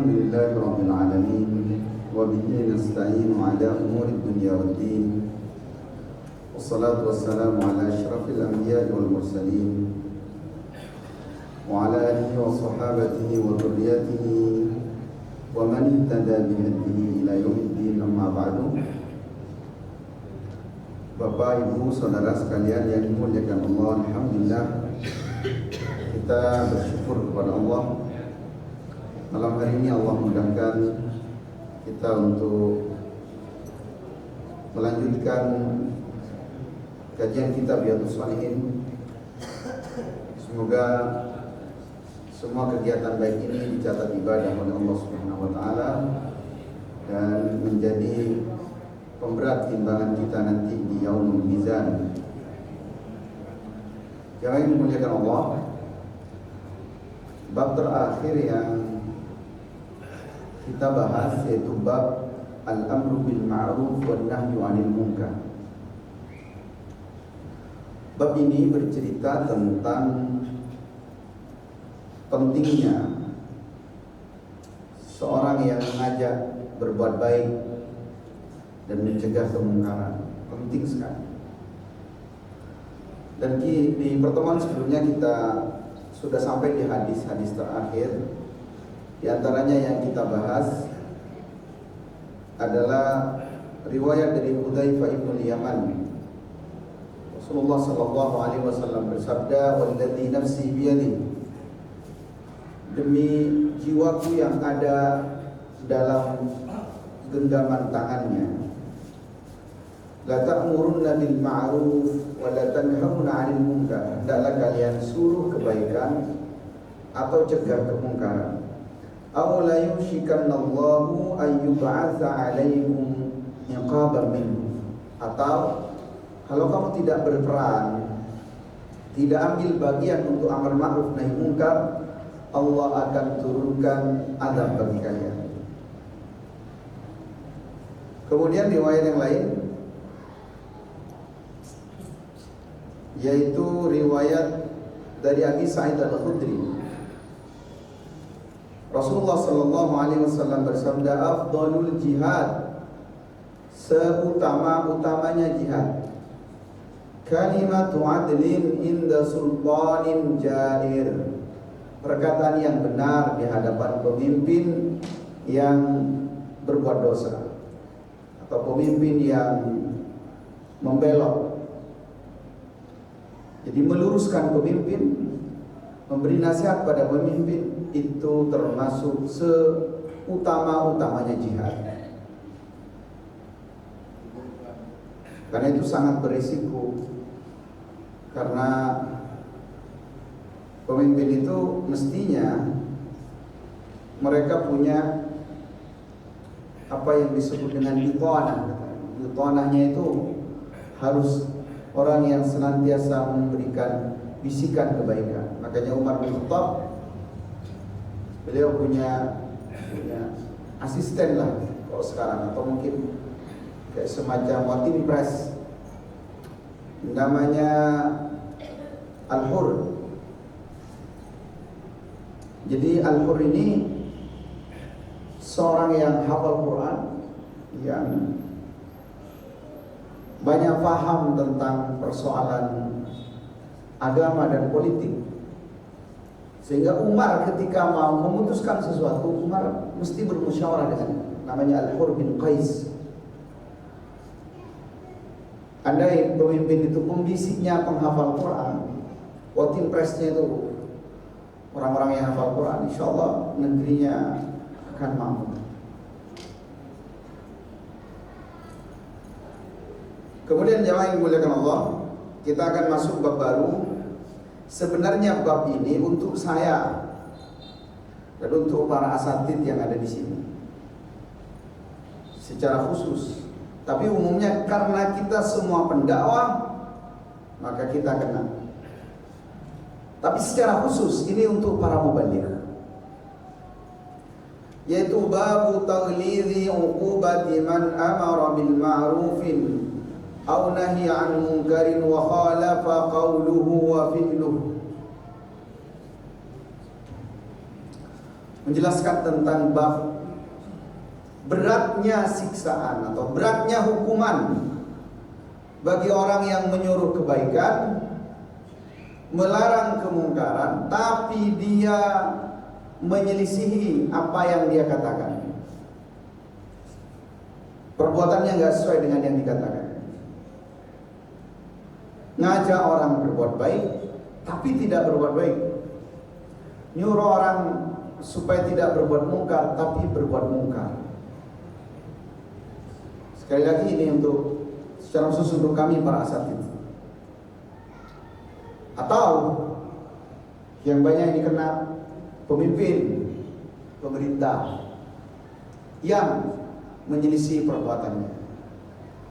Alhamdulillahi Rabbil Alamin wa bihi nasta'inu ala umuri dunya waddin. Wassalatu wassalamu ala asyrafil anbiya'i wal mursalin wa ala alihi wa sahabatihi wa dhurriyyatihi wa man ihtada bihadihi ila yaumiddin, amma ba'du. Bapak, Ibu, Saudara sekalian yang dimuliakan Allah, alhamdulillah kita bersyukur kepada Allah. Malam hari ini Allah mudahkan kita untuk melanjutkan kajian kitab Riyadhus Shalihin. Semoga semua kegiatan baik ini dicatat ibadah oleh Allah Subhanahu wa taala dan menjadi pemberat timbangan kita nanti di Yaumul Mizan. Yang dimuliakan Allah, bab terakhir yang kita bahas yaitu bab al-amru bil ma'ruf wan nahyu 'anil munkar. Bab ini bercerita tentang pentingnya seorang yang mengajak berbuat baik dan mencegah kemungkaran. Penting sekali. Dan di pertemuan sebelumnya kita sudah sampai di hadis-hadis terakhir. Di antaranya yang kita bahas adalah riwayat dari Hudzaifah bin Yaman. Rasulullah sallallahu alaihi wasallam bersabda, "Walladzi nafsi biyadihi," demi jiwaku yang ada dalam genggaman tangannya, "La ta'murunna bil ma'ruf wa la tanhauna 'anil munkar." Hendaklah kalian suruh kebaikan atau cegah kemungkaran. Aw la yushikanallahu an yub'atsa 'alaikum iqaban minhu. Atau kalau kamu tidak berperan, tidak ambil bagian untuk amar ma'ruf nahi munkar, Allah akan turunkan azab bagi kalian. Kemudian riwayat yang lain, yaitu riwayat dari Abi Sa'id Al-Khudri. Rasulullah sallallahu alaihi wasallam bersabda, "Afdalul jihad," seutama-utamanya jihad, "kalimatu adlin inda sultanin jair," perkataan yang benar di hadapan pemimpin yang berbuat dosa atau pemimpin yang membelok. Jadi meluruskan pemimpin, memberi nasihat pada pemimpin, itu termasuk seutama-utamanya jihad. Karena itu sangat berisiko. Karena pemimpin itu mestinya mereka punya apa yang disebut dengan bitanah. Bitanahnya itu harus orang yang senantiasa memberikan bisikan kebaikan. Makanya Umar bin Khattab, beliau punya asisten lah kalau sekarang, atau mungkin kayak semacam watim press, namanya Al-Hur. Jadi Al-Hur ini seorang yang hafal Quran, yang banyak paham tentang persoalan agama dan politik, sehingga Umar ketika mau memutuskan sesuatu, Umar mesti bermusyawarah dengan namanya Al-Hur bin Qais. Andai pemimpin itu pembisiknya penghafal Quran, watim presnya itu orang-orang yang hafal Quran, insya Allah negerinya akan makmur. Kemudian jamaah yang dimuliakan Allah, kita akan masuk bab baru. Sebenarnya bab ini untuk saya dan untuk para asatid yang ada di sini secara khusus. Tapi umumnya karena kita semua pendakwah, maka kita kena. Tapi secara khusus ini untuk para mubaligh, yaitu babu taghlidhi uqubati man amara bil ma'rufin aw nahiya 'an munkarin wa khalafa qawluhu wa fi'luhu. menjelaskan tentang bab beratnya siksaan atau beratnya hukuman bagi orang yang menyuruh kebaikan, melarang kemungkaran, tapi dia menyelisihi apa yang dia katakan. Perbuatannya nggak sesuai dengan yang dikatakan. Ngajak orang berbuat baik, tapi tidak berbuat baik. Nyuruh orang supaya tidak berbuat mungkar, tapi berbuat mungkar. Sekali lagi ini untuk secara khusus untuk kami para asatidz. Atau yang banyak dikenal pemimpin pemerintah yang menyelisih perbuatannya.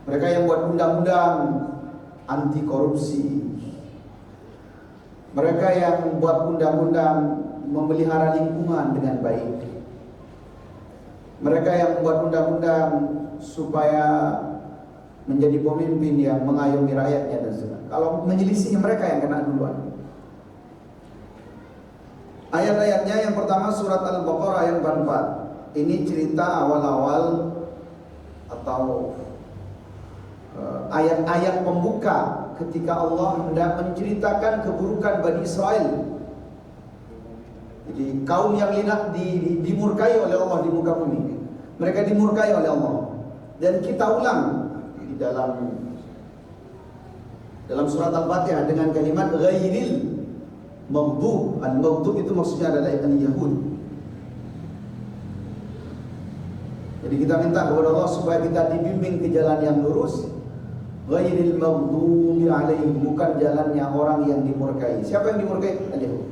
Mereka yang buat undang-undang anti korupsi, mereka yang buat undang-undang memelihara lingkungan dengan baik, mereka yang buat undang-undang supaya menjadi pemimpin yang mengayomi rakyatnya dan sebagainya. Kalau menyelisih mereka yang kena duluan. Ayat-ayatnya yang pertama surat Al-Baqarah ayat 44. Ini cerita awal-awal atau ayat-ayat pembuka ketika Allah hendak menceritakan keburukan Bani Israel. Jadi kaum yang dimurkai oleh Allah di muka bumi. Mereka dimurkai oleh Allah. Dan kita ulang di dalam surat Al-Fatihah dengan kalimat ghairil maghdub. Al-maghdub itu maksudnya adalah al-Yahud. Jadi kita minta kepada Allah supaya kita dibimbing ke jalan yang lurus. Ghairil maghdubi alaihim, bukan jalannya orang yang dimurkai. Siapa yang dimurkai? Al-Yahud.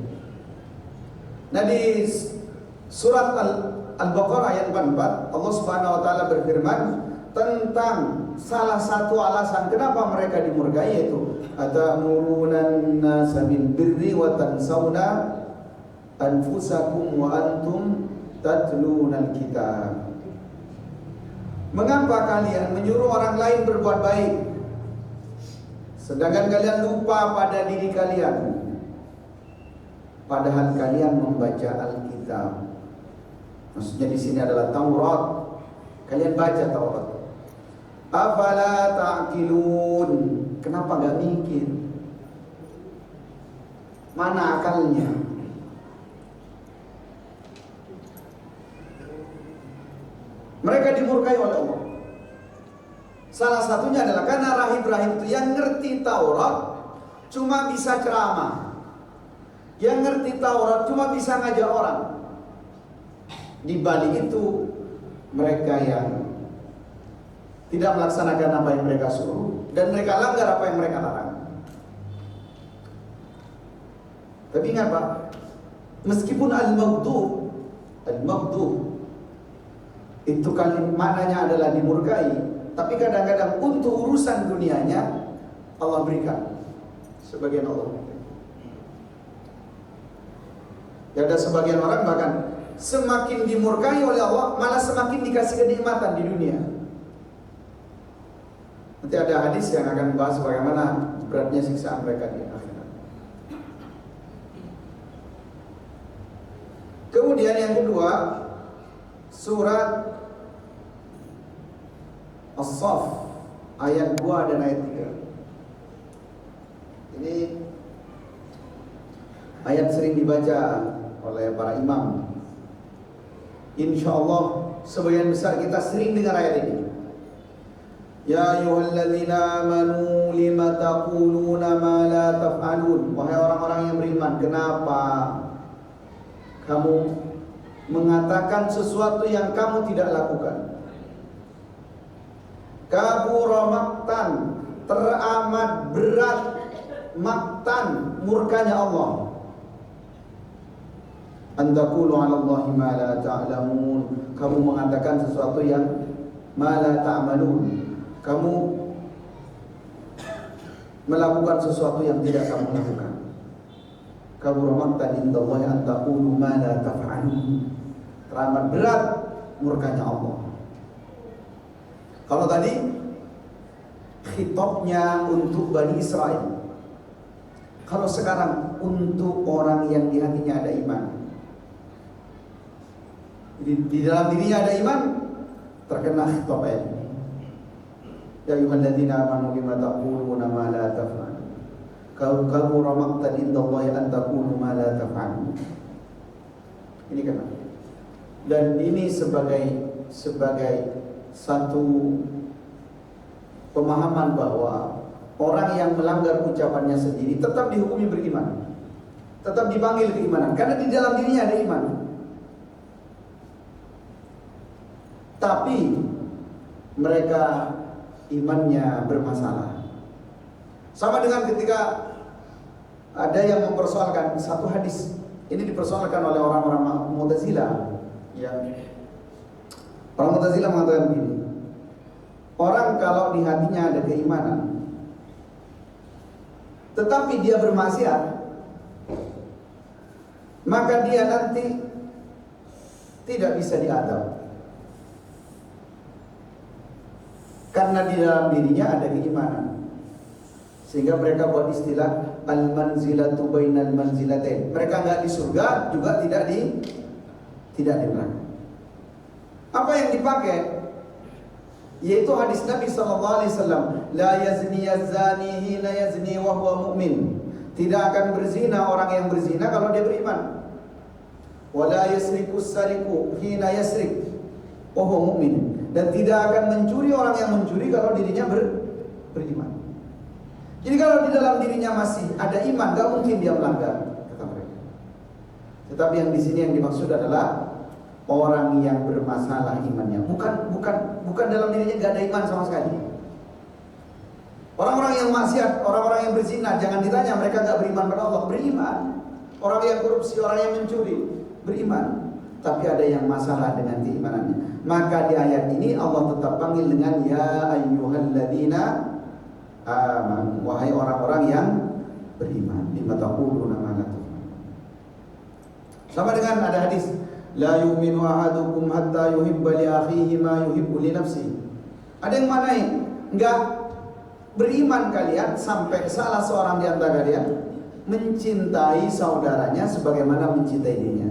Nah di surat Al-Baqarah ayat 44 Allah Subhanahu wa taala berfirman tentang salah satu alasan kenapa mereka dimurkai, yaitu atamuruna nasa bil birri wa tansawna anfusakum wa antum tatluna al-kitab. Mengapa kalian menyuruh orang lain berbuat baik sedangkan kalian lupa pada diri kalian, padahal kalian membaca Alkitab. Maksudnya di sini adalah Taurat. Kalian baca Taurat. Afala ta'qilun? Kenapa enggak mikir? Mana akalnya? Mereka dimurkai oleh Allah. Salah satunya adalah karena rahib-rahib itu yang ngerti Taurat cuma bisa ceramah, yang ngerti Taurat cuma bisa ngajak orang. Di balik itu mereka yang tidak melaksanakan apa yang mereka suruh dan mereka langgar apa yang mereka larang. Tapi ingat Pak, meskipun al-maghdub itu maknanya adalah dimurkai, tapi kadang-kadang untuk urusan dunianya Allah berikan sebagian Allah. Ya, ada sebagian orang bahkan semakin dimurkai oleh Allah malah semakin dikasih kenikmatan di dunia. Nanti ada hadis yang akan membahas bagaimana beratnya siksaan mereka di akhirat. Kemudian yang kedua, surat As-Saff ayat 2 dan ayat 3. Ini ayat sering dibaca oleh para imam. Insyaallah sebagian besar kita sering dengar ayat ini. Ya ayyuhalladzina amanu lima taquluna ma la taf'alun. Wahai orang-orang yang beriman, kenapa kamu mengatakan sesuatu yang kamu tidak lakukan? Kabura maktan, teramat berat maktan, murkanya Allah. Antaqulu 'ala Allahi ma la ta'lamun. Kamu mengatakan sesuatu yang ma la ta'malun. Kamu melakukan sesuatu yang tidak kamu lakukan. Kabura maktan indallahi antaqulu ma la taf'alun. Teramat berat murkanya Allah. Kalau tadi khitabnya untuk Bani Israel, kalau sekarang untuk orang yang di hatinya ada iman. Di dalam dirinya ada iman, terkena khitab ayat ini. Ya ayyuhalladzina amanu lima taquluna ma la taf'alun. Kabura maqtan indallahi an taqulu ma la taf'alun. Ini kenapa? Dan ini sebagai satu pemahaman bahwa orang yang melanggar ucapannya sendiri tetap dihukumi beriman, tetap dipanggil keimanan, karena di dalam dirinya ada iman. Tapi mereka imannya bermasalah. Sama dengan ketika ada yang mempersoalkan satu hadis. Ini dipersoalkan oleh orang-orang Mu'tazilah. Orang Mu'tazilah mengatakan begini: orang kalau di hatinya ada keimanan, tetapi dia bermaksiat, maka dia nanti tidak bisa diadab. Karena di dalam dirinya ada keimanan. Sehingga mereka buat istilah al-manzilatu bainal manzilatain. Mereka enggak di surga, juga tidak di neraka. Apa yang dipakai? Yaitu hadis Nabi SAW, la yazni az-zani hina yazni wa huwa mu'min. Tidak akan berzina orang yang berzina kalau dia beriman. Wa la yasriku as-sariqu hina yasrik wa huwa mu'min. Dan tidak akan mencuri orang yang mencuri kalau dirinya beriman. Jadi kalau di dalam dirinya masih ada iman, gak mungkin dia melanggar, kata mereka. Tetapi yang di sini yang dimaksud adalah orang yang bermasalah imannya. Bukan dalam dirinya gak ada iman sama sekali. Orang-orang yang maksiat, orang-orang yang berzina, jangan ditanya mereka gak beriman pada Allah. Beriman. Orang yang korupsi, orang yang mencuri, beriman. Tapi ada yang masalah dengan keimanannya. Maka di ayat ini Allah tetap panggil dengan ya ayyuhalladzina amanu, wahai orang-orang yang beriman. Lima taquluna ma la taf'alun. Sama dengan ada hadis, la yu'minu ahadukum hatta yuhibba li akhihi ma yuhibbu li nafsihi. Ada yang manai, enggak beriman kalian sampai salah seorang di antara kalian mencintai saudaranya sebagaimana mencintai dirinya.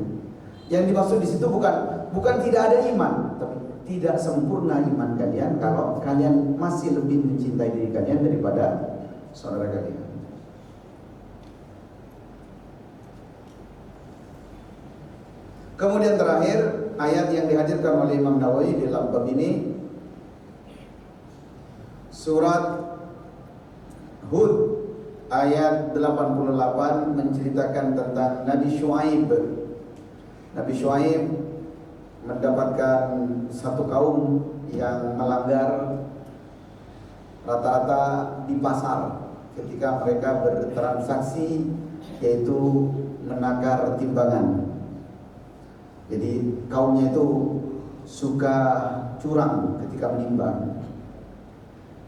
Yang dimaksud di situ bukan tidak ada iman, tapi tidak sempurna iman kalian kalau kalian masih lebih mencintai diri kalian daripada saudara kalian. Kemudian terakhir ayat yang dihadirkan oleh Imam Nawawi di dalam bab ini, surat Hud ayat 88 menceritakan tentang Nabi Syuaib. Nabi Syuaib mendapatkan satu kaum yang melanggar rata-rata di pasar ketika mereka bertransaksi, yaitu menakar timbangan. Jadi kaumnya itu suka curang ketika menimbang.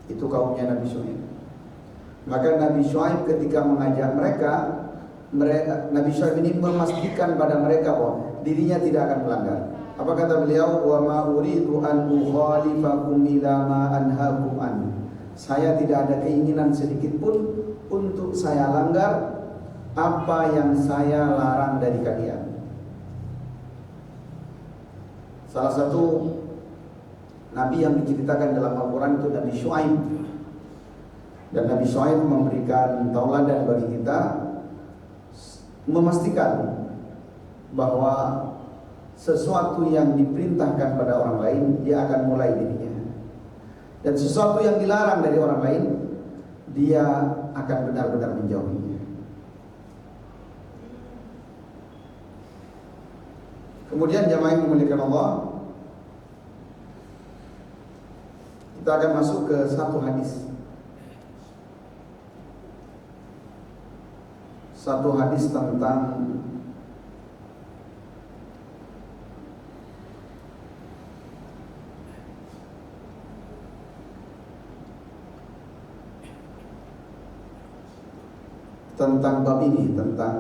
Itu kaumnya Nabi Syuaib. Maka Nabi Syuaib ketika mengajak mereka, Nabi Syuaib ini memastikan pada mereka bahwa dirinya tidak akan melanggar. Apa kata beliau? Wa ma uridu an ukhalifakum ila ma anhaakum an. Saya tidak ada keinginan sedikit pun untuk saya langgar apa yang saya larang dari kalian. Salah satu nabi yang diceritakan dalam Al-Quran itu Nabi Syuaib. Dan Nabi Syuaib memberikan tauladan bagi kita, memastikan bahwa sesuatu yang diperintahkan pada orang lain dia akan mulai dirinya, dan sesuatu yang dilarang dari orang lain dia akan benar-benar menjauhinya. Kemudian jamaah yang dimuliakan Allah, kita akan masuk ke satu hadis. Satu hadis tentang bab ini, tentang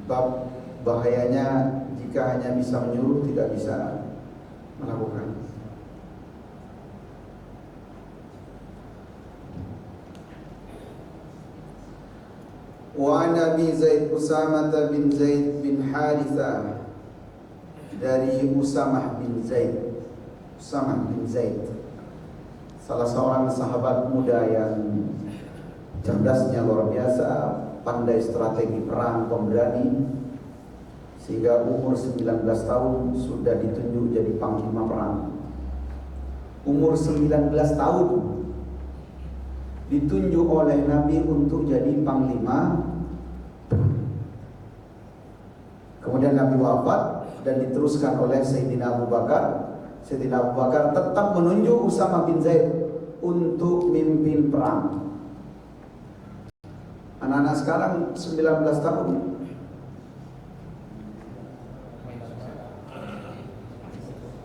bab bahayanya jika hanya bisa menyuruh tidak bisa melakukan. Wa an Abi Zaid Usamah bin Zaid bin Harithah dari Usamah bin Zaid. Usamah bin Zaid, salah seorang sahabat muda yang cerdasnya luar biasa, pandai strategi perang, pemberani, sehingga umur 19 tahun sudah ditunjuk jadi panglima perang. Umur 19 tahun ditunjuk oleh Nabi untuk jadi panglima. Kemudian Nabi wafat dan diteruskan oleh Sayyidina Abu Bakar. Sayyidina Abu Bakar tetap menunjuk Usamah bin Zaid untuk mimpin perang. Anak-anak sekarang 19 tahun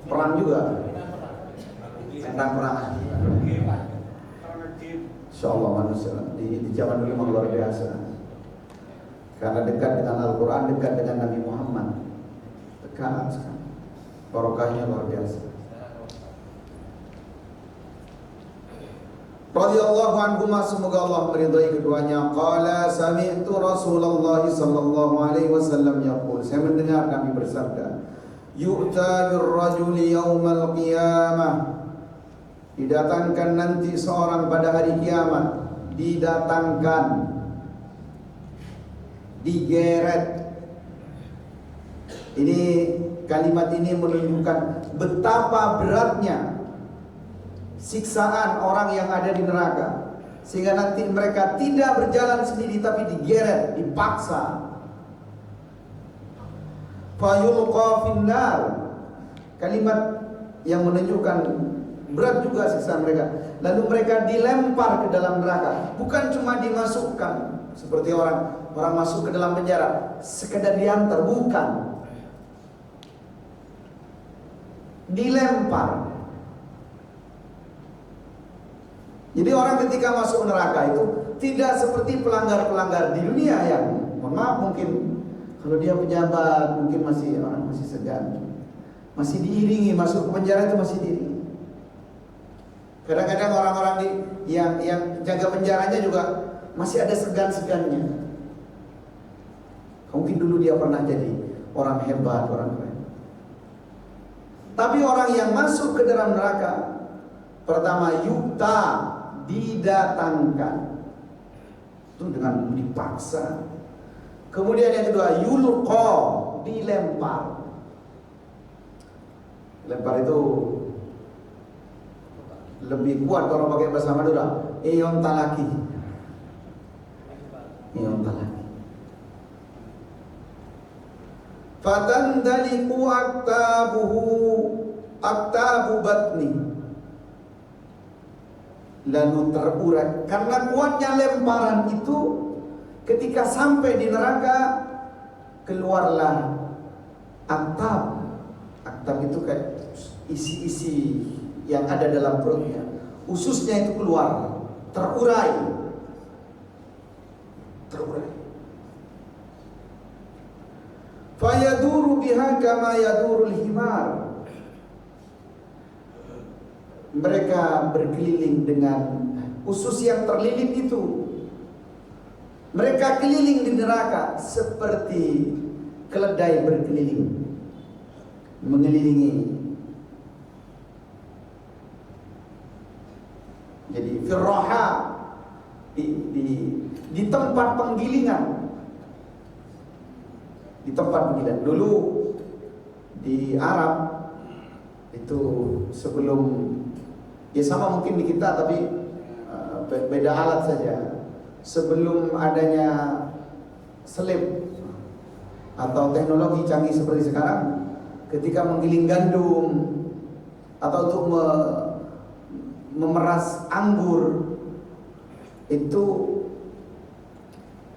perang juga, tentang perang. Insyaallah manusia di zaman dulu memang luar biasa, karena dekat dengan Al-Quran, dekat dengan Nabi Muhammad, dekat sekali, barokahnya luar biasa. Radhiyallahu anhuma, semoga Allah meridai keduanya. Qala sami'tu Rasulullah sallallahu alaihi wasallam yaqul, saya mendengar Nabi bersabda, yu'ta birrajuli yaumal qiyamah, didatangkan nanti seorang pada hari kiamat, didatangkan, digeret. Ini kalimat ini menunjukkan betapa beratnya siksaan orang yang ada di neraka, sehingga nanti mereka tidak berjalan sendiri tapi digeret, dipaksa. Fayulqa finnar, kalimat yang menunjukkan berat juga siksaan mereka. Lalu mereka dilempar ke dalam neraka, bukan cuma dimasukkan seperti orang masuk ke dalam penjara sekedar diantar, bukan, dilempar. Jadi orang ketika masuk neraka itu tidak seperti pelanggar-pelanggar di dunia yang, mohon maaf, mungkin kalau dia pejabat mungkin orang masih segan, masih diiringi masuk ke penjara, itu masih diiringi. Kadang-kadang orang-orang yang jaga penjaranya juga masih ada segan-segannya. Mungkin dulu dia pernah jadi orang hebat, orang keren. Tapi orang yang masuk ke dalam neraka, pertama yukta, didatangkan, itu dengan dipaksa. Kemudian yang kedua yulqa, dilempar. Lempar itu lebih kuat kalau pakai bahasa Madura, eyon talaki, eyon talaki. Fatandaliku aktabu batni, lalu terurai. Karena kuatnya lemparan itu, ketika sampai di neraka, keluarlah aktab. Aktab itu kayak isi-isi yang ada dalam perutnya, ususnya itu keluar, terurai. Fayaduru biha kama yadurul himar, mereka berkeliling dengan usus yang terlilit itu. Mereka keliling di neraka seperti keledai berkeliling, mengelilingi. Jadi firroha, di tempat penggilingan, di tempat penggilingan. Dulu di Arab itu sebelum, ya sama mungkin di kita tapi beda alat saja. Sebelum adanya selip atau teknologi canggih seperti sekarang, ketika menggiling gandum atau untuk memeras anggur, itu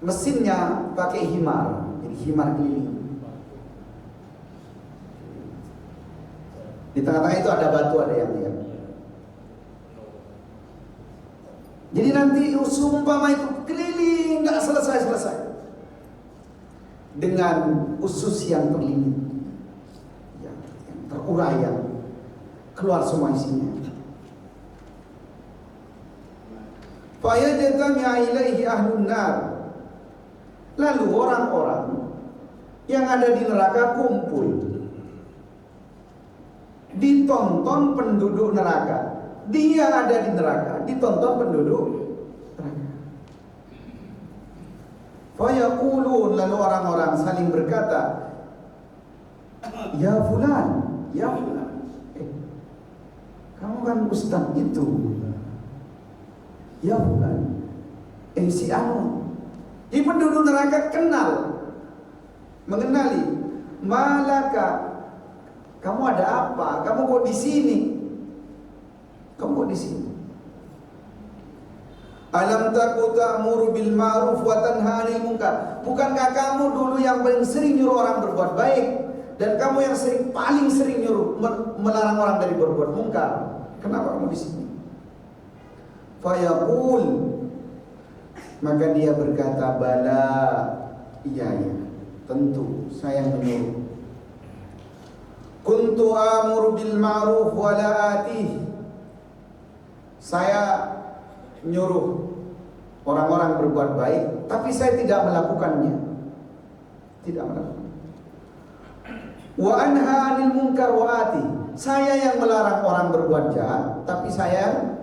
mesinnya pakai himar, jadi himar keliling. Di tengah-tengah itu ada batu, ada yang lihat. Jadi nanti umpama itu keliling nggak selesai dengan usus yang terlilit, yang terurai, yang keluar semua isinya. Fayajtami'a ilaihi ahlun nar, lalu orang-orang yang ada di neraka kumpul ditonton penduduk neraka. Dia ada di neraka, ditonton penduduk neraka. Fayaqulun, lalu orang-orang saling berkata, ya fulan, ya fulan, kamu kan ustaz itu. Ya fulan, si anu. Di penduduk neraka mengenali. Malaka, kamu ada apa? Kamu kok di sini? Kamu kok di sini? Alam taku ta'muru bil ma'ruf wa tanha 'anil munkar. Bukankah kamu dulu yang paling sering nyuruh orang berbuat baik, dan kamu yang paling sering nyuruh melarang orang dari berbuat munkar? Kenapa kamu di sini? Fayaqul, maka dia berkata, bala, iya, tentu saya menyuruh. Kuntu amuru bil ma'ruf wa la atih. Saya nyuruh orang-orang berbuat baik, tapi saya tidak melakukannya. Tidak melakukan. Wa anha 'anil munkar wa atih. Saya yang melarang orang berbuat jahat, tapi saya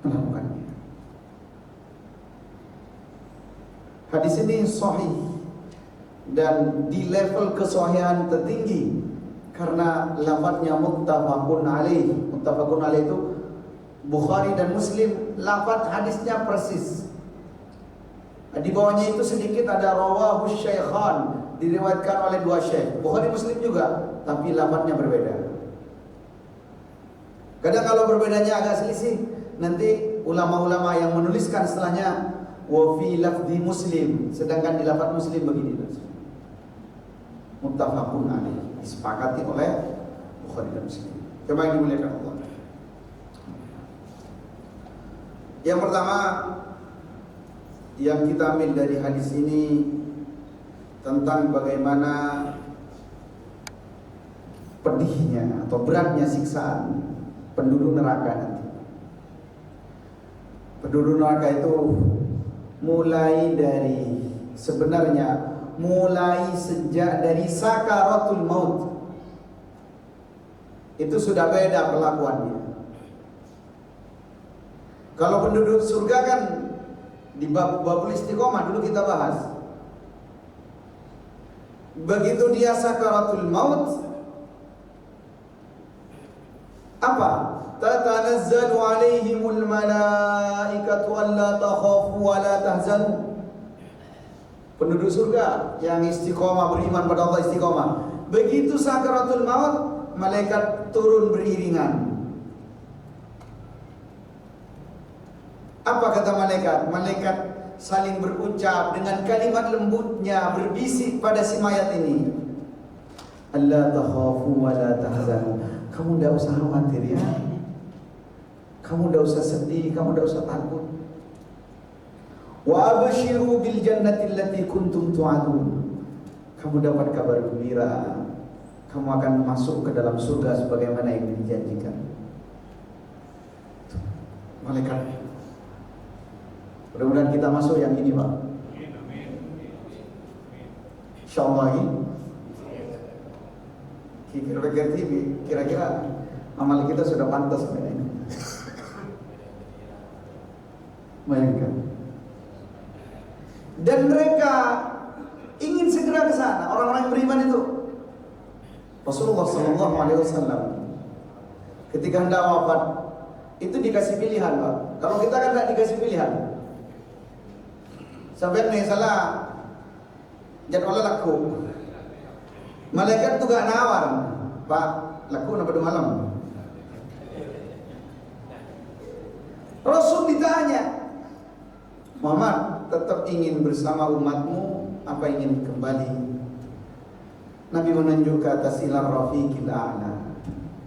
melakukannya. Hadis ini sahih dan di level kesahihan tertinggi karena lafadznya muttafaqun alaih. Muttafaqun alaih itu Bukhari dan Muslim, lafadz hadisnya persis. Di bawahnya itu sedikit ada rawahu syaikhan, diriwayatkan oleh dua syekh, Bukhari Muslim juga, tapi lafadznya berbeda. Kadang kalau berbedanya agak selisih, nanti ulama-ulama yang menuliskan setelahnya wa fi lafzi Muslim, sedangkan di lafadz Muslim begini. Muttafaqun alaih, disepakati oleh Bukhari dan Muslim. Coba yang dimuliakan Allah. Yang pertama yang kita ambil dari hadis ini tentang bagaimana pedihnya atau beratnya siksaan penduduk neraka nanti. Penduduk neraka itu mulai sejak dari sakaratul maut itu sudah beda perlakuannya. Kalau penduduk surga kan di babul istiqomah dulu kita bahas. Begitu dia sakaratul maut, apa? Tatanazzalu alaihimul malaikatu alla takhafu wa la tahzanu. Penduduk surga yang istiqomah, beriman pada Allah, istiqomah. Begitu sakaratul maut, malaikat turun beriringan. Apa kata malaikat? Malaikat saling berucap dengan kalimat lembutnya, berbisik pada si mayat ini. Alla takhafu wa la tahzanu. Kamu tidak usah khawatir ya. Kamu tidak usah sedih, kamu tidak usah takut. Wa abshiru bil jannati allati kuntum tu'adun. Kamu dapat kabar gembira. Kamu akan masuk ke dalam surga sebagaimana yang dijanjikan. Malaikat, mudah-mudahan kita masuk yang ini, Pak. Insyaallah ini. Kira-kira amal kita sudah pantas sampai ini. Bayangkan. Dan mereka ingin segera ke sana, orang-orang yang beriman itu. Rasulullah SAW ketika hendak wafat itu dikasih pilihan, Pak. Kalau kita kan tidak dikasih pilihan. Sampai nih salah jadwalnya laku. Malaikat tuh gak nawar, Pak, laku pada malam. Rasul ditanya, Muhammad, tetap ingin bersama umatmu apa ingin kembali? Nabi menunjuk ke atas ilah rafiqil a'la.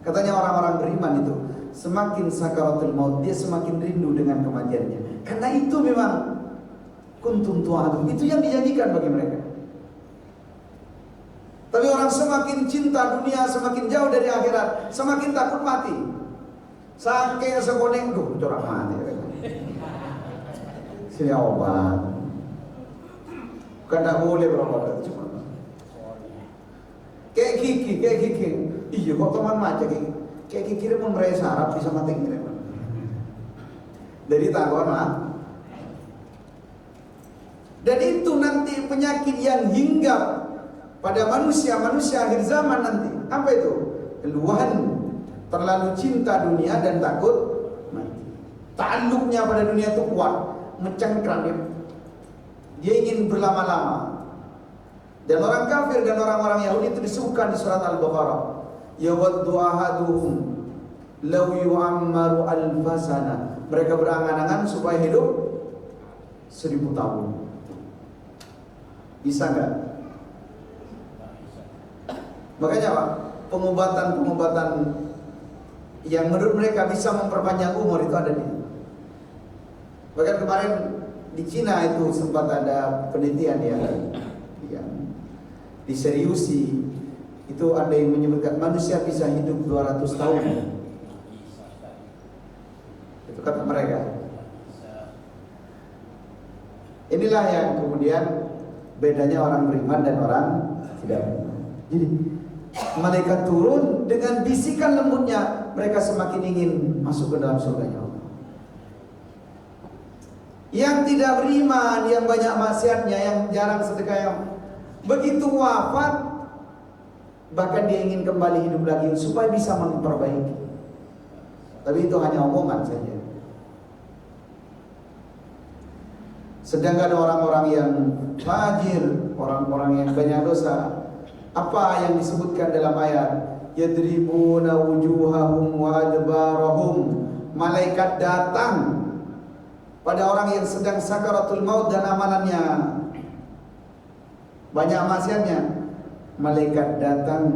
Katanya orang-orang beriman itu semakin sakaratul maut dia semakin rindu dengan kematiannya. Karena itu memang kuntum tu'adun, itu yang dijanjikan bagi mereka. Tapi orang semakin cinta dunia, semakin jauh dari akhirat, semakin takut mati. Saking sekoneng, corak mati. Sini obat. Bukan tak boleh berobat, cuma kayak gigi. Iya kok teman macam gigi. kayak kira pun mereka sarap bisa mati kira. Dari takut lah. Dan itu nanti penyakit yang hinggap pada manusia akhir zaman nanti. Apa itu? Keluhan, terlalu cinta dunia dan takut mati. Ta'alluqnya pada dunia itu kuat, mencengkram dia. Dia ingin berlama-lama. Dan orang kafir dan orang-orang Yahudi itu disebutkan di surat Al-Baqarah. Yawaddu ahaduhum law yu'ammaru alfasana. Mereka berangan-angan supaya hidup 1000 tahun. Bisa enggak? Makanya Pak, pengobatan-pengobatan yang menurut mereka bisa memperpanjang umur itu ada di. Bahkan kemarin di Cina itu sempat ada penelitian ya, yang diseriusi. Itu ada yang menyebutkan manusia bisa hidup 200 tahun. Itu kata mereka. Inilah yang kemudian bedanya orang beriman dan orang tidak beriman. Jadi malaikat turun dengan bisikan lembutnya, mereka semakin ingin masuk ke dalam surganya Allah. Yang tidak beriman, yang banyak maksiatnya, yang jarang sedekah, yang begitu wafat bahkan dia ingin kembali hidup lagi supaya bisa memperbaiki. Tapi itu hanya omongan saja. Sedangkan orang-orang yang fajir, orang-orang yang banyak dosa, apa yang disebutkan dalam ayat? Yadribuna wujuhahum wa adbarahum. Malaikat datang pada orang yang sedang sakaratul maut dan amalannya banyak maksiatnya. Malaikat datang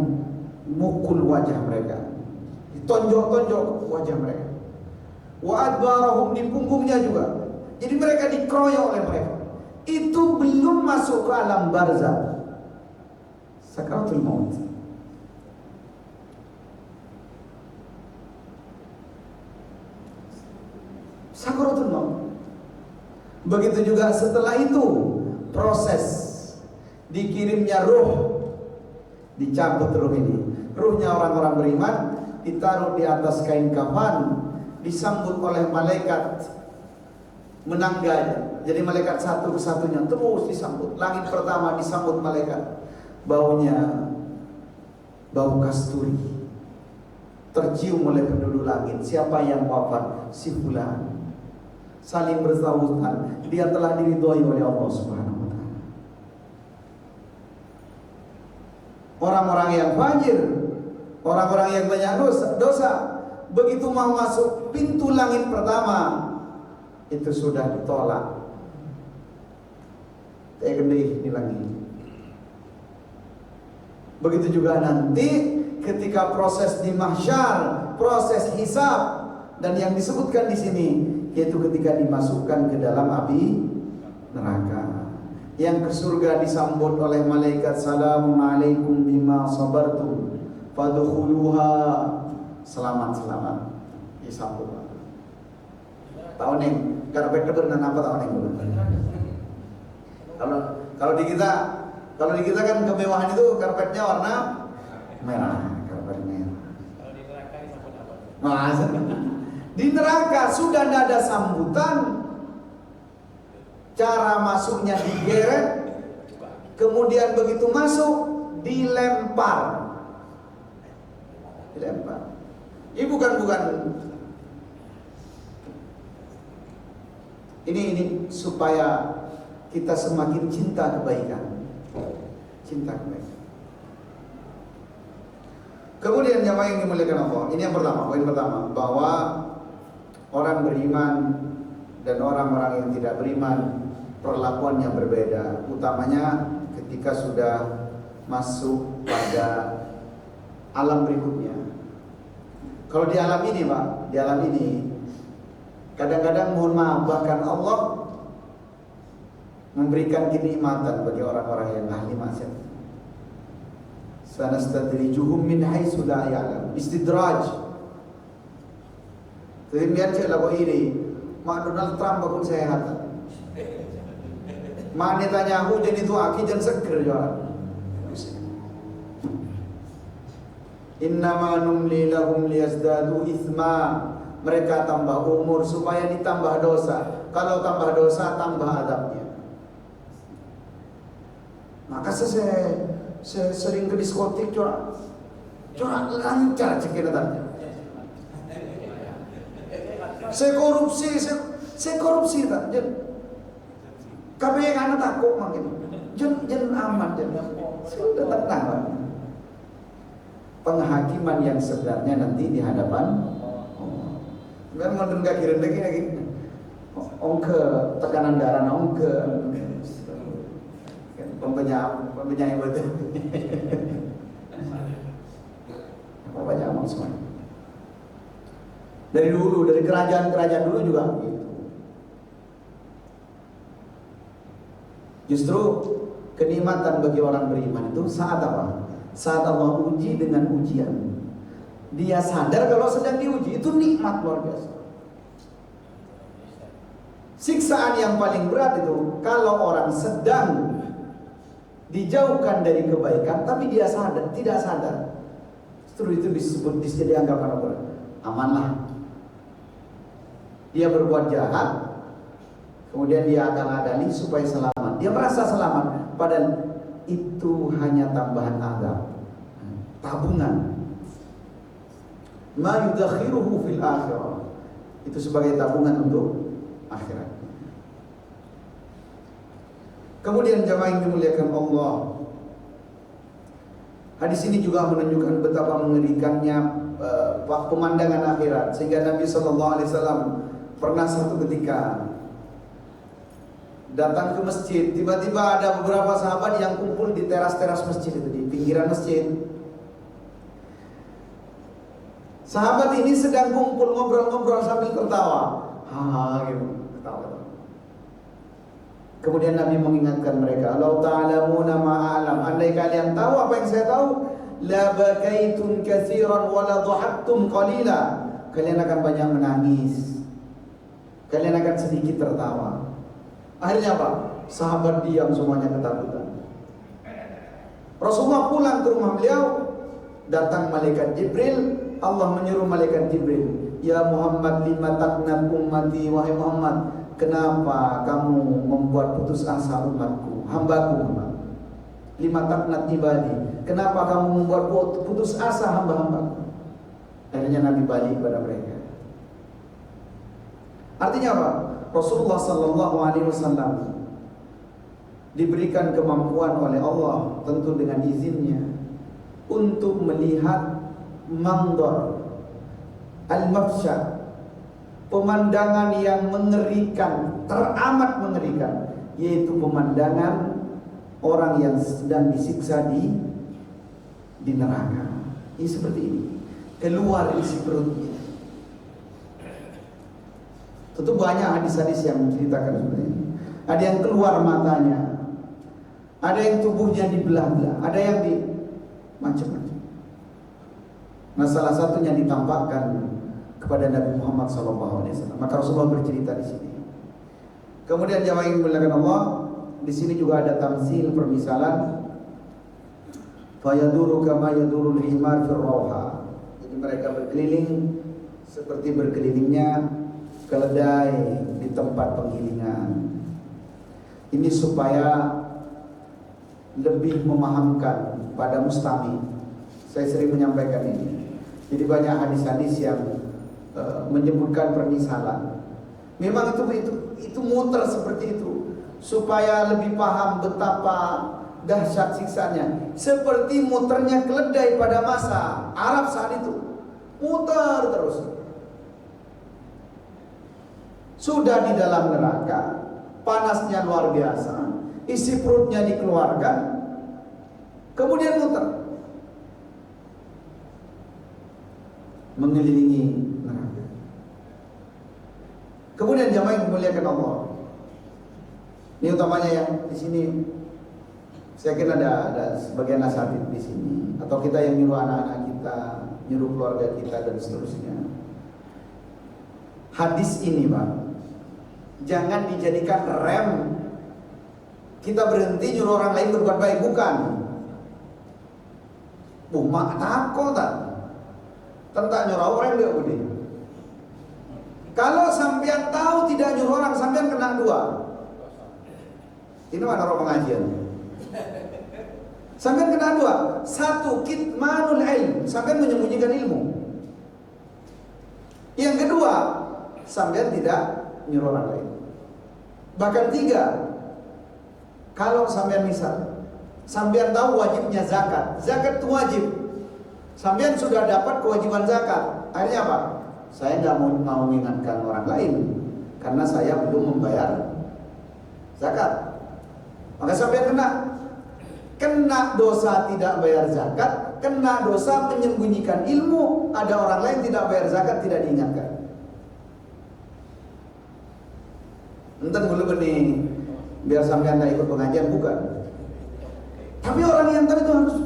mukul wajah mereka, ditonjok-tonjok wajah mereka. Wa adbarahum, di punggungnya juga. Jadi mereka dikeroyok oleh mereka. Itu belum masuk ke alam barzakh, sakaratul maut. Sakaratul maut. Begitu juga setelah itu proses dikirimnya ruh. Dicabut ruh ini. Ruhnya orang-orang beriman ditaruh di atas kain kafan, disambut oleh malaikat menangganya. Jadi malaikat satu kesatunya terus disambut. Langit pertama disambut malaikat, baunya bau kasturi, tercium oleh penduduk langit. Siapa yang wafat? Si fulan. Saling bersahutan, dia telah diridhoi oleh Allah Subhanahu wa taala. Orang-orang yang fajir, orang-orang yang banyak dosa, begitu mau masuk pintu langit pertama, itu sudah ditolak. Gede di langit. Begitu juga nanti ketika proses di mahsyar, proses hisab, dan yang disebutkan di sini yaitu ketika dimasukkan ke dalam api neraka. Yang ke surga disambut oleh malaikat, salamun alaikum bima sabartum fadkhuluha. Selamat-selamat disambut. Tahu nih, karpet keturunan apa tahu nih? Kalau di kita kan kemewahan itu karpetnya warna merah, karpet merah. Kalau di neraka disambut apa? Masa? Di neraka sudah tidak ada sambutan. Cara masuknya digeret, kemudian begitu masuk dilempar. Ini bukan ini supaya kita semakin cinta kebaikan. Cinta kebaikan. Kemudian jamaah yang dimuliakan Allah, ini yang pertama, poin pertama, bahwa orang beriman dan orang-orang yang tidak beriman perlakuannya berbeda, utamanya ketika sudah masuk pada alam berikutnya. Kalau di alam ini Pak, di alam ini kadang-kadang mohon maaf, bahkan Allah memberikan kenikmatan bagi orang-orang yang ahli maksiat. Sanastadrijuhum min haitsu la ya'lam. Istidraj. Kemudian saya lakukan ini, Mak Donald Trump bakun sehat. Mak Netanyahu jadi itu aki dan seger jualan. Innama numli lahum liyazdadu itsma. Mereka tambah umur supaya ditambah dosa. Kalau tambah dosa, tambah adabnya. Maka saya sering ke diskotik corak lancar cekinetannya. Saya korupsi tak. Kabeh kana takut makin. Jen aman jen. Sudah tenang Pak. Penghakiman yang sebenarnya nanti di hadapan Allah. Kan modern gak kira lagi. Ongke tekanan darah ongke. Pembenyai betul. Apa banyak amal semua. Dari dulu, dari kerajaan-kerajaan dulu juga begitu. Justru kenikmatan bagi orang beriman itu saat apa? Saat Allah uji dengan ujian. Dia sadar kalau sedang diuji, itu nikmat luar biasa. Siksaan yang paling berat itu kalau orang sedang dijauhkan dari kebaikan tapi dia sadar, tidak sadar. Justru itu disebut dianggap berat. Amanlah. Dia berbuat jahat, kemudian dia akan adali supaya selamat. Dia merasa selamat, padahal itu hanya tambahan azab, tabungan. Ma yudakhiruhu fil akhirah. Itu sebagai tabungan untuk akhirat. Kemudian jamaah yang dimuliakan Allah, hadis ini juga menunjukkan betapa mengerikannya pemandangan akhirat, sehingga Nabi SAW pernah satu ketika datang ke masjid, tiba-tiba ada beberapa sahabat yang kumpul di teras-teras masjid itu, di pinggiran masjid. Sahabat ini sedang kumpul ngobrol-ngobrol sambil tertawa, gitu, ketawa. Kemudian Nabi mengingatkan mereka, "Lau ta'lamuna ma'alam." Andai kalian tahu apa yang saya tahu, la bakaitum katsiran wa la dhahaktum qalila. Kalian akan banyak menangis. Kalian akan sedikit tertawa. Akhirnya apa? Sahabat diam semuanya ketakutan. Rasulullah pulang ke rumah beliau, datang malaikat Jibril. Allah menyuruh malaikat Jibril, "Ya Muhammad, lima taqnat ummati." Wahai Muhammad, kenapa kamu membuat putus asa umatku, hambaku? Lima taqnat ibadi, kenapa kamu membuat putus asa hamba-hambaku? Akhirnya Nabi balik kepada mereka. Artinya apa? Rasulullah Sallallahu Alaihi Wasallam diberikan kemampuan oleh Allah, tentu dengan izinnya, untuk melihat mandor al-mafsad, pemandangan yang mengerikan, teramat mengerikan, yaitu pemandangan orang yang sedang disiksa di neraka. Ini seperti ini, keluar isi perutnya. Tentu banyak hadis-hadis yang menceritakan seperti ini. Ada yang keluar matanya, ada yang tubuhnya dibelah-belah, ada yang di macam-macam. Nah, salah satunya ditampakkan kepada Nabi Muhammad SAW. Maka Rasulullah bercerita di sini. Kemudian jamaah yang dimuliakan Allah, di sini juga ada tamsil, permisalan. Fayaduru kama yadurul himar fir rawha. Jadi mereka berkeliling seperti berkelilingnya keledai di tempat penggilingan. Ini supaya lebih memahamkan pada mustami. Saya sering menyampaikan ini. Jadi banyak hadis-hadis yang menyebutkan permisalan. Memang itu muter seperti itu supaya lebih paham betapa dahsyat siksanya. Seperti muternya keledai pada masa Arab saat itu, muter terus. Sudah di dalam neraka, panasnya luar biasa, isi perutnya dikeluarkan, kemudian muter mengelilingi neraka. Kemudian jamaah yang dimuliakan Allah, ini utamanya ya di sini. Saya kira ada sebagian asatid di sini, atau kita yang nyuruh anak-anak kita, nyuruh keluarga kita dan seterusnya. Hadis ini, Pak, jangan dijadikan rem kita berhenti nyuruh orang lain berbuat baik, bukan. Mak takut tak? Tentang nyuruh orang dia budi. Kalau sampean tahu tidak nyuruh orang, sampean kena 2. Ini mana orang pengajian? Sampean kena 2. 1, kitmanul ilm, sampean menyembunyikan ilmu. Yang kedua, sampean tidak nyuruh orang lain. Bahkan 3, kalau sampean misal, sampean tahu wajibnya zakat. Zakat itu wajib. Sampean sudah dapat kewajiban zakat. Akhirnya apa? Saya nggak mau mengingatkan orang lain karena saya belum membayar zakat. Maka sampean kena dosa tidak bayar zakat, kena dosa menyembunyikan ilmu. Ada orang lain tidak bayar zakat, tidak diingatkan. Enten dulu benih biar sampean tidak ikut pengajian, bukan. Tapi orang yang tadi itu harus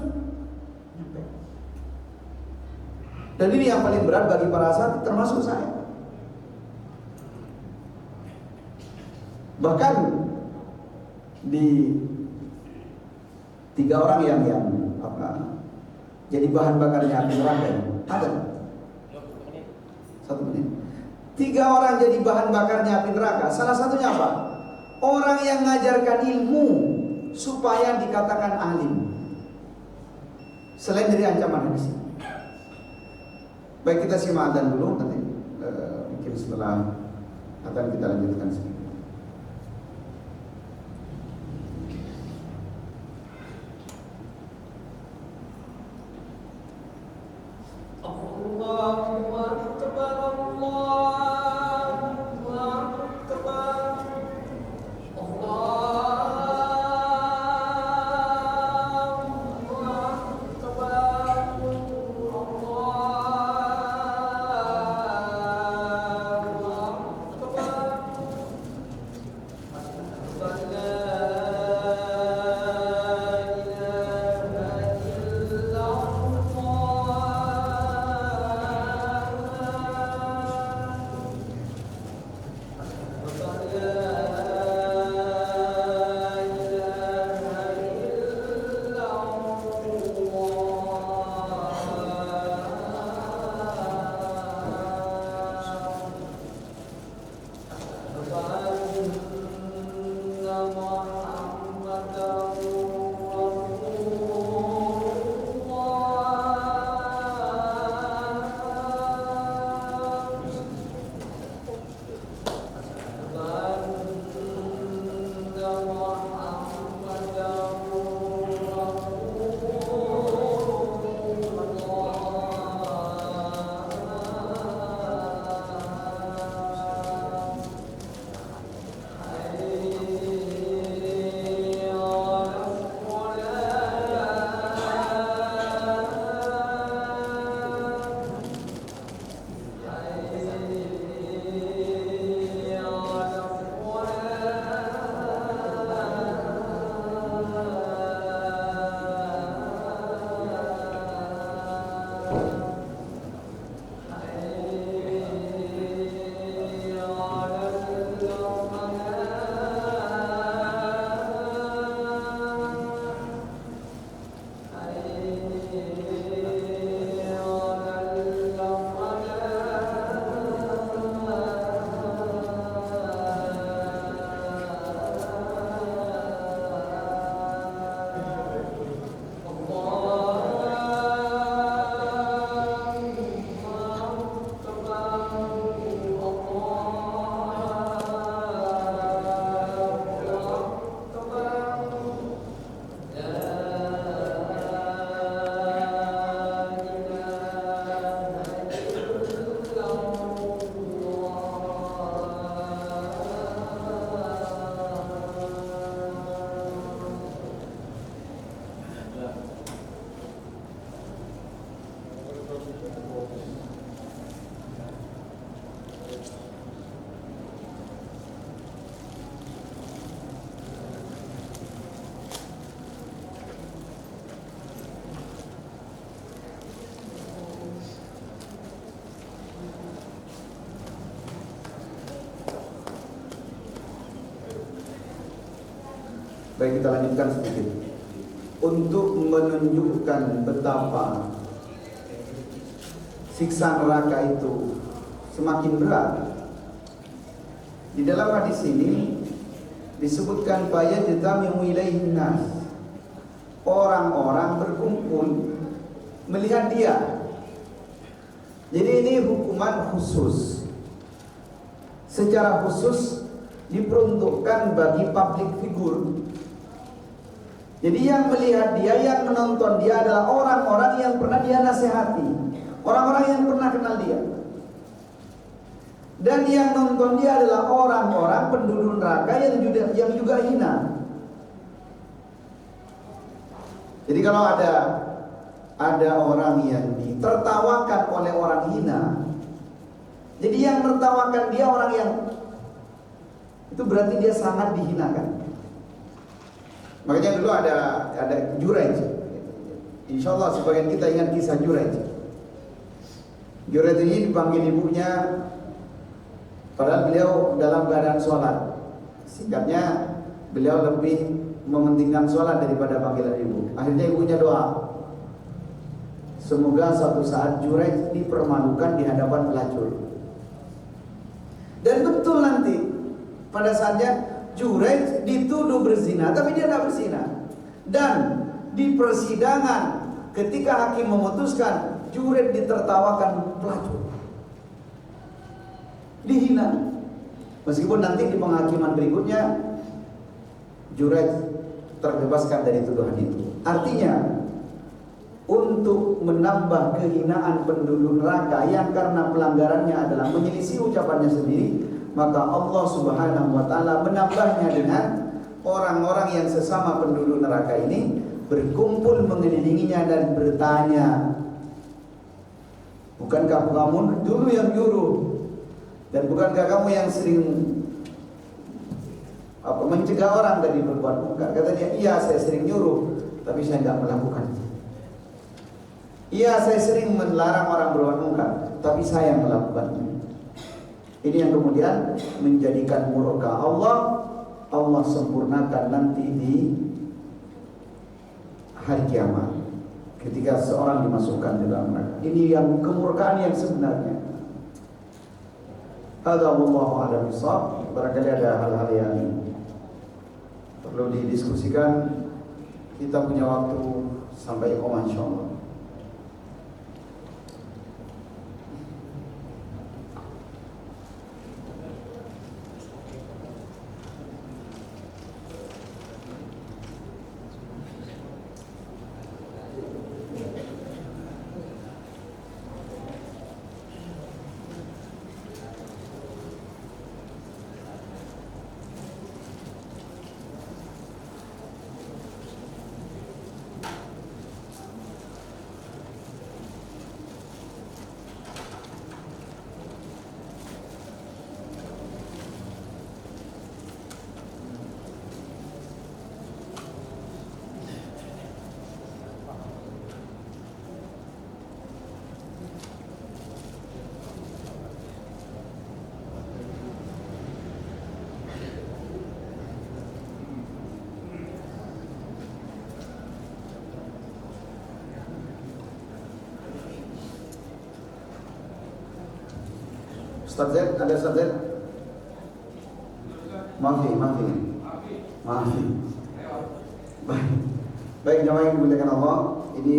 nyampe. Dan ini yang paling berat bagi para sahabat, termasuk saya. Bahkan di 3 orang yang jadi bahan bakarnya api neraka, ada 1 menit. 3 orang jadi bahan bakarnya api neraka. Salah satunya apa? Orang yang mengajarkan ilmu supaya dikatakan alim. Selain dari ancaman hadis. Baik, kita simak adzan dulu, nanti mungkin setelah adzan kita lanjutkan sedikit. Allahu Akbar, Allahu Akbar, Baik, kita lanjutkan sedikit. Untuk menunjukkan betapa siksa neraka itu semakin berat. Di dalam hadis ini disebutkan fayajtami'u ilaihin nas, orang-orang berkumpul melihat dia. Jadi ini hukuman khusus, secara khusus diperuntukkan bagi public figure. Jadi yang melihat dia, yang menonton dia adalah orang-orang yang pernah dia nasihati, orang-orang yang pernah kenal dia. Dan yang nonton dia adalah orang-orang penduduk neraka yang juga hina. Jadi kalau ada orang yang ditertawakan oleh orang hina, jadi yang tertawakan dia orang yang itu berarti dia sangat dihinakan. Makanya dulu ada Juraij. Insya Allah sebagian kita ingat kisah Juraij. Juraij ini dipanggil ibunya, padahal beliau dalam keadaan sholat. Singkatnya, beliau lebih mementingkan sholat daripada panggilan ibu. Akhirnya ibunya doa, semoga suatu saat Juraij dipermalukan di hadapan pelacur. Dan betul nanti pada saatnya Juraij dituduh berzina, tapi dia tidak berzina. Dan di persidangan ketika hakim memutuskan, Juraij ditertawakan pelacur, dihina. Meskipun nanti di penghakiman berikutnya Juraij terbebaskan dari tuduhan itu. Artinya untuk menambah kehinaan penduduk neraka yang karena pelanggarannya adalah menyelisih ucapannya sendiri, maka Allah Subhanahu wa taala menambahnya dengan orang-orang yang sesama penduduk neraka ini berkumpul mengelilinginya dan bertanya, bukankah kamu dulu yang nyuruh, dan bukankah kamu yang sering mencegah orang dari berbuat munkar? Katanya, iya saya sering nyuruh, tapi saya tidak melakukan. Iya saya sering melarang orang berbuat munkar, tapi saya yang melakukannya. Ini yang kemudian menjadikan murka Allah sempurnakan nanti di hari kiamat ketika seorang dimasukkan di dalam neraka. Ini yang kemurkaan yang sebenarnya. Hadza wallahu a'lam bishawab. Barangkali ada hal-hal yang perlu didiskusikan. Kita punya waktu sampai iqamah insyaallah. Ustaz Z, ada Ustaz Z? Maafi. Baik, jamaah yang dimuliakan Allah, ini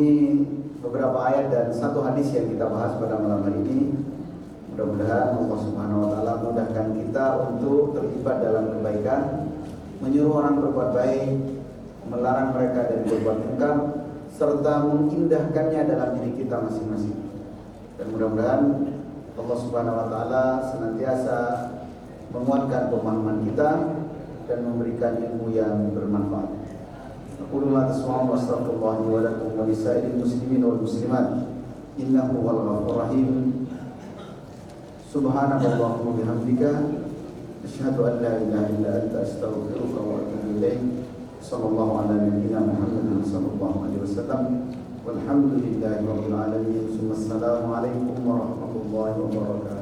beberapa ayat dan satu hadis yang kita bahas pada malam hari ini. Mudah-mudahan Allah Subhanahu wa taala mudahkan kita untuk terlibat dalam kebaikan, menyuruh orang berbuat baik, melarang mereka dari berbuat munkar, serta mengindahkannya dalam diri kita masing-masing. Dan mudah-mudahan Allah Subhanahu wa taala senantiasa menguatkan pemahaman kita dan memberikan ilmu yang bermanfaat. Aqulu ma tasma'un wa astaghfirullah li wa lakum wa lisa'iril muslimin wal muslimat innahu wal ghafurur rahim. Subhanakallahumma bihamdika asyhadu an la ilaha illa anta astaghfiruka wa atubu ilaik. Sallallahu ala nabiyyina Muhammadin sallallahu alaihi wasallam. Walhamdulillahi rabbil alamin. Assalamualaikum warahmatullahi wabarakatuh.